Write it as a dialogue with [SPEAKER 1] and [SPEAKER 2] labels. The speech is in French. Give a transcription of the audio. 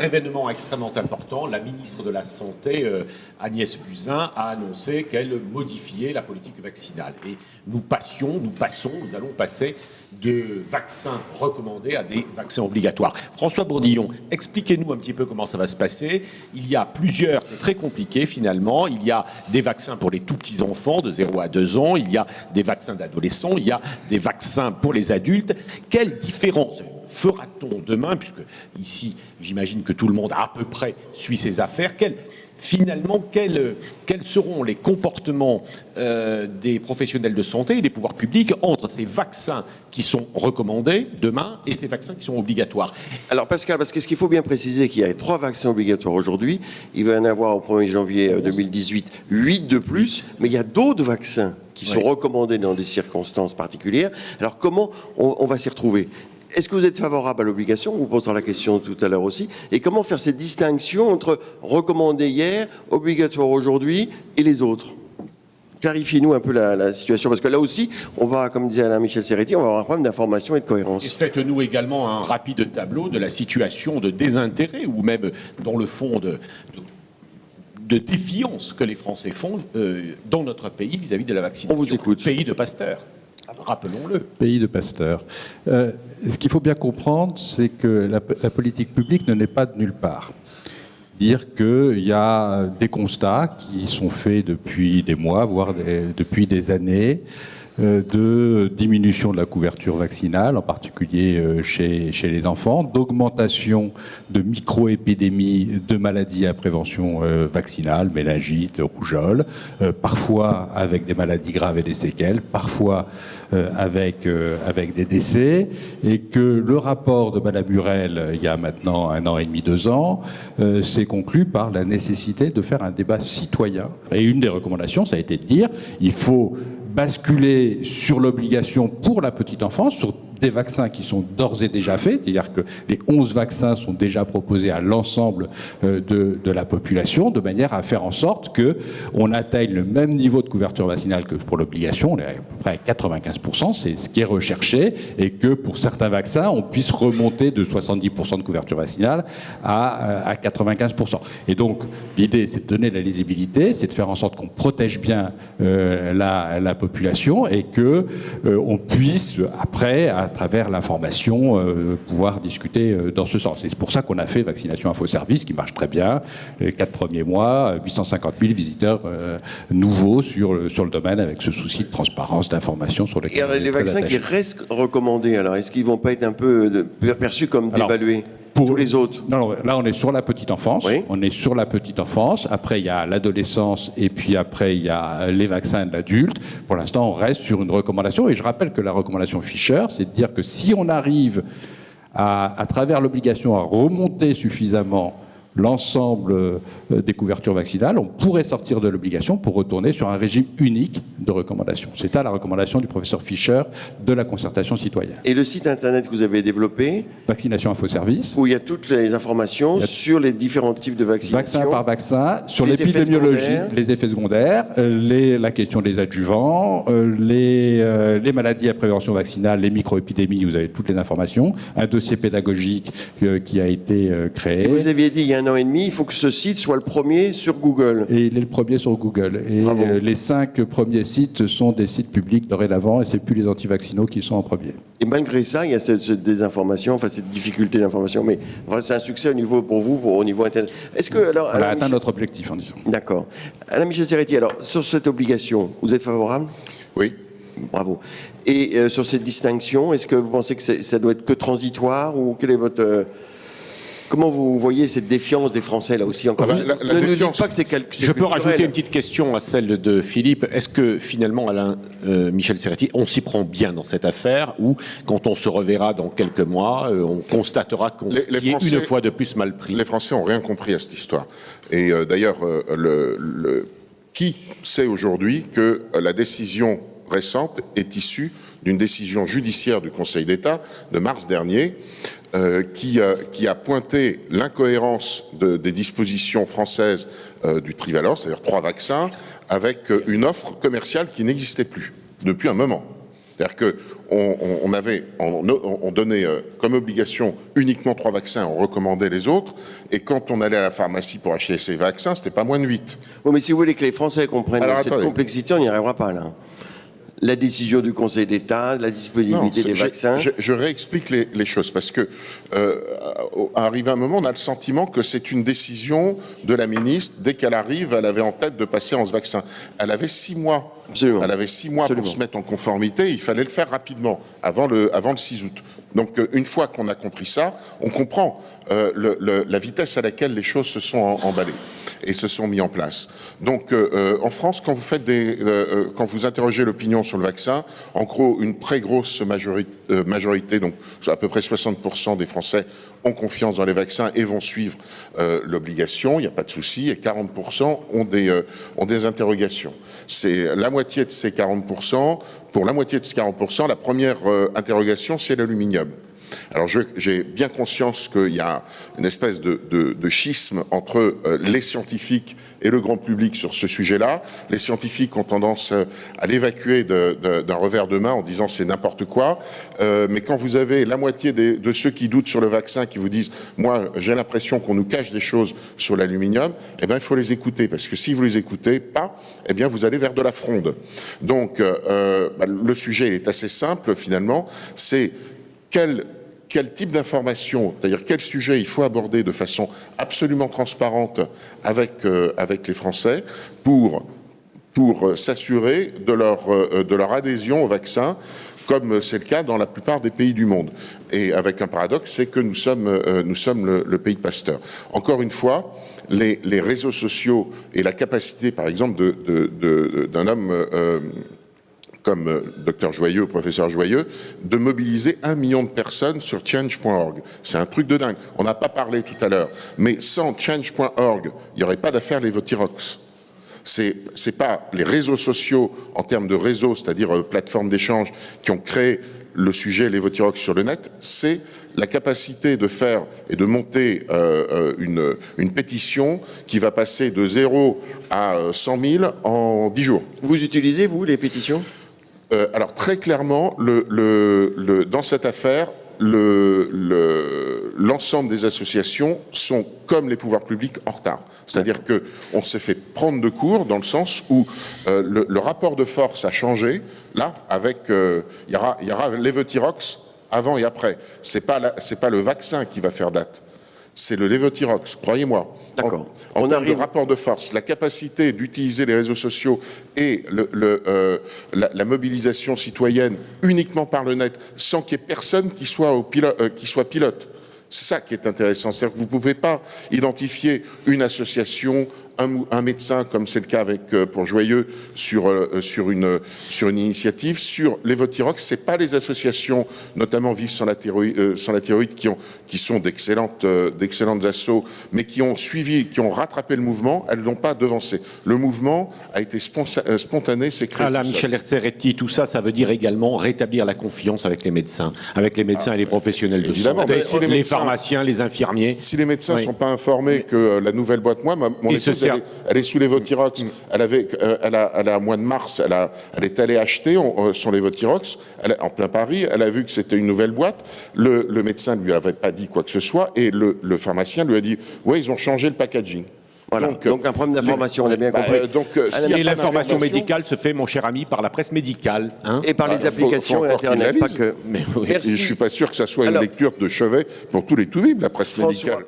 [SPEAKER 1] événement extrêmement important. La ministre de la Santé, Agnès Buzyn, a annoncé qu'elle modifiait la politique vaccinale. Et nous allons passer de vaccins recommandés à des vaccins obligatoires. François Bourdillon, expliquez-nous un petit peu comment ça va se passer. Il y a plusieurs, c'est très compliqué finalement, il y a des vaccins pour les tout petits enfants de 0 à 2 ans, il y a des vaccins d'adolescents, il y a des vaccins pour les adultes. Quelle différence fera-t-on demain, puisque ici, j'imagine que tout le monde à peu près suit ces affaires, finalement, quels seront les comportements des professionnels de santé et des pouvoirs publics entre ces vaccins qui sont recommandés demain et ces vaccins qui sont obligatoires?
[SPEAKER 2] Alors Pascal, parce que ce qu'il faut bien préciser, qu'il y a 3 vaccins obligatoires aujourd'hui, il va y en avoir au 1er janvier 2018 8 de plus, mais il y a d'autres vaccins qui sont recommandés dans des circonstances particulières. Alors comment on va s'y retrouver? Est-ce que vous êtes favorable à l'obligation? On vous posera la question tout à l'heure aussi. Et comment faire cette distinction entre recommandé hier, obligatoire aujourd'hui et les autres? Clarifiez-nous un peu la situation, parce que là aussi, on va, comme disait Alain Michel Serretti, on va avoir un problème d'information et de cohérence.
[SPEAKER 1] Et faites-nous également un rapide tableau de la situation de désintérêt, ou même dans le fond de défiance que les Français font dans notre pays vis-à-vis de la vaccination.
[SPEAKER 2] On vous écoute.
[SPEAKER 1] Pays de Pasteur. Rappelons-le.
[SPEAKER 3] Pays de Pasteur. Ce qu'il faut bien comprendre, c'est que la politique publique ne naît pas de nulle part. Dire qu'il y a des constats qui sont faits depuis des mois, voire depuis des années, de diminution de la couverture vaccinale, en particulier chez les enfants, d'augmentation de micro-épidémies de maladies à prévention vaccinale, méningite, rougeole, parfois avec des maladies graves et des séquelles, parfois avec des décès, et que le rapport de Madame Burel, il y a maintenant 1 an et demi, 2 ans, s'est conclu par la nécessité de faire un débat citoyen. Et une des recommandations, ça a été de dire, il faut basculer sur l'obligation pour la petite enfance, sur des vaccins qui sont d'ores et déjà faits, c'est-à-dire que les 11 vaccins sont déjà proposés à l'ensemble de la population, de manière à faire en sorte qu'on atteigne le même niveau de couverture vaccinale que pour l'obligation, on est à peu près à 95%, c'est ce qui est recherché, et que pour certains vaccins, on puisse remonter de 70% de couverture vaccinale à 95%. Et donc, l'idée, c'est de donner la lisibilité, c'est de faire en sorte qu'on protège bien la population, et que on puisse, après, à travers l'information, pouvoir discuter dans ce sens. Et c'est pour ça qu'on a fait Vaccination Info Service, qui marche très bien. Les 4 premiers mois, 850 000 visiteurs nouveaux sur le domaine, avec ce souci de transparence, d'information sur lesquels.
[SPEAKER 2] Et les vaccins qui restent recommandés, alors, est-ce qu'ils ne vont pas être un peu perçus comme dévalués? Pour tous les autres.
[SPEAKER 3] Non, là, on est sur la petite enfance.
[SPEAKER 2] Oui.
[SPEAKER 3] On est sur la petite enfance. Après, il y a l'adolescence, et puis après, il y a les vaccins de l'adulte. Pour l'instant, on reste sur une recommandation. Et je rappelle que la recommandation Fischer, c'est de dire que si on arrive à travers l'obligation, à remonter suffisamment l'ensemble des couvertures vaccinales, on pourrait sortir de l'obligation pour retourner sur un régime unique de recommandation. C'est ça la recommandation du professeur Fischer de la concertation citoyenne.
[SPEAKER 2] Et le site internet que vous avez développé,
[SPEAKER 3] Vaccination Info Service,
[SPEAKER 2] où il y a toutes les informations sur les différents types de vaccination,
[SPEAKER 3] vaccin par vaccin, sur l'épidémiologie, les effets secondaires, la question des adjuvants, les maladies à prévention vaccinale, les micro-épidémies, vous avez toutes les informations, un dossier pédagogique qui a été créé.
[SPEAKER 2] Et vous aviez dit il y a 1 an et demi, il faut que ce site soit le premier sur Google.
[SPEAKER 3] Et il est le premier sur Google. Et les 5 premiers sites sont des sites publics dorénavant, et c'est plus les antivaccinaux qui sont en premier.
[SPEAKER 2] Et malgré ça, il y a cette désinformation, enfin cette difficulté d'information, mais c'est un succès au niveau pour vous, au niveau internet. Est-ce que alors
[SPEAKER 3] on a atteint notre objectif en disant.
[SPEAKER 2] D'accord. Alain Michel Serretti, alors sur cette obligation, vous êtes favorable?
[SPEAKER 4] Oui.
[SPEAKER 2] Bravo. Et sur cette distinction, est-ce que vous pensez que ça doit être que transitoire, ou quel est votre comment vous voyez cette défiance des Français là aussi encore? Ne nous dites pas que c'est
[SPEAKER 1] Je peux rajouter une petite question à celle de Philippe. Est-ce que finalement, Alain Michel Serretti, on s'y prend bien dans cette affaire, ou quand on se reverra dans quelques mois, on constatera qu'on y est une fois de plus mal pris?
[SPEAKER 4] Les Français n'ont rien compris à cette histoire. Et d'ailleurs, qui sait aujourd'hui que la décision récente est issue d'une décision judiciaire du Conseil d'État de mars dernier, qui a pointé l'incohérence des dispositions françaises du trivalent, c'est-à-dire 3 vaccins, avec une offre commerciale qui n'existait plus depuis un moment. C'est-à-dire on donnait comme obligation uniquement 3 vaccins, on recommandait les autres, et quand on allait à la pharmacie pour acheter ces vaccins, c'était pas moins de 8.
[SPEAKER 2] Bon, mais si vous voulez que les Français comprennent
[SPEAKER 4] Alors,
[SPEAKER 2] cette
[SPEAKER 4] attendez.
[SPEAKER 2] complexité, on n'y arrivera pas là. La décision du Conseil d'État, la disponibilité des vaccins.
[SPEAKER 4] Je réexplique les choses parce que arrivé un moment, on a le sentiment que c'est une décision de la ministre. Dès qu'elle arrive, elle avait en tête de passer en ce vaccin. Elle avait 6 mois.
[SPEAKER 2] Absolument.
[SPEAKER 4] Elle avait 6 mois
[SPEAKER 2] Absolument.
[SPEAKER 4] pour se mettre en conformité. Il fallait le faire rapidement, avant le 6 août. Donc, une fois qu'on a compris ça, on comprend la vitesse à laquelle les choses se sont emballées et se sont mis en place. Donc, en France, quand quand vous interrogez l'opinion sur le vaccin, en gros, une très grosse majorité, donc à peu près 60% des Français ont confiance dans les vaccins et vont suivre l'obligation, il n'y a pas de souci, et 40% ont des interrogations. C'est la moitié de ces 40%. Pour la moitié de ces 40%, la première interrogation, c'est l'aluminium. Alors j'ai bien conscience qu'il y a une espèce de schisme entre les scientifiques et le grand public sur ce sujet-là. Les scientifiques ont tendance à l'évacuer d'un revers de main en disant c'est n'importe quoi. Mais quand vous avez la moitié de ceux qui doutent sur le vaccin qui vous disent « moi j'ai l'impression qu'on nous cache des choses sur l'aluminium », eh bien il faut les écouter parce que si vous les écoutez pas, eh bien vous allez vers de la fronde. Donc le sujet est assez simple finalement, c'est quel type d'information, c'est-à-dire quel sujet il faut aborder de façon absolument transparente avec les Français pour s'assurer de leur adhésion au vaccin, comme c'est le cas dans la plupart des pays du monde. Et avec un paradoxe, c'est que nous sommes le pays de Pasteur. Encore une fois, les réseaux sociaux et la capacité, par exemple, d'un homme comme Dr Joyeux, professeur Joyeux, de mobiliser 1 million de personnes sur change.org. C'est un truc de dingue. On n'a pas parlé tout à l'heure, mais sans change.org, il n'y aurait pas d'affaire Levothyrox. C'est pas les réseaux sociaux en termes de réseau, c'est-à-dire plateforme d'échange, qui ont créé le sujet Levothyrox sur le net, c'est la capacité de faire et de monter une pétition qui va passer de 0 à 100 000 en 10 jours.
[SPEAKER 2] Vous utilisez, vous, les pétitions ?
[SPEAKER 4] Alors très clairement, dans cette affaire, l'ensemble des associations sont, comme les pouvoirs publics, en retard. C'est-à-dire que on s'est fait prendre de court dans le sens où le rapport de force a changé. Là, avec il y aura Levothyrox avant et après. C'est pas le vaccin qui va faire date. C'est le Levothyrox, croyez-moi.
[SPEAKER 2] D'accord.
[SPEAKER 4] En termes de rapport de force, la capacité d'utiliser les réseaux sociaux et la mobilisation citoyenne uniquement par le net, sans qu'il y ait personne qui soit pilote. C'est ça qui est intéressant. C'est-à-dire que vous ne pouvez pas identifier une association, un médecin, comme c'est le cas pour Joyeux, sur une initiative. Sur Levothyrox, c'est pas les associations, notamment Vive sans la thyroïde, qui sont d'excellentes assos, mais qui ont rattrapé le mouvement. Elles l'ont pas devancé. Le mouvement a été spontané, c'est créé.
[SPEAKER 1] Là, Michel Herzeretti, tout ça, ça veut dire également rétablir la confiance avec les médecins et les professionnels de
[SPEAKER 4] évidemment,
[SPEAKER 1] santé,
[SPEAKER 4] mais si
[SPEAKER 1] les pharmaciens, les infirmiers.
[SPEAKER 4] Si les médecins sont pas informés que la nouvelle boîte, mon épouse, elle est sous Levothyrox. Elle a mois de mars, elle est allée acheter son Levothyrox en plein Paris. Elle a vu que c'était une nouvelle boîte. Le médecin lui avait pas dit quoi que ce soit et le pharmacien lui a dit ouais, ils ont changé le packaging.
[SPEAKER 2] Voilà. Donc un problème d'information, on a bien compris.
[SPEAKER 1] Et l'information médicale se fait, mon cher ami, par la presse médicale. Hein,
[SPEAKER 2] et par les applications Internet, pas que.
[SPEAKER 4] Merci. Et je suis pas sûr que ça soit une lecture de chevet pour tous les toubibs, la presse médicale.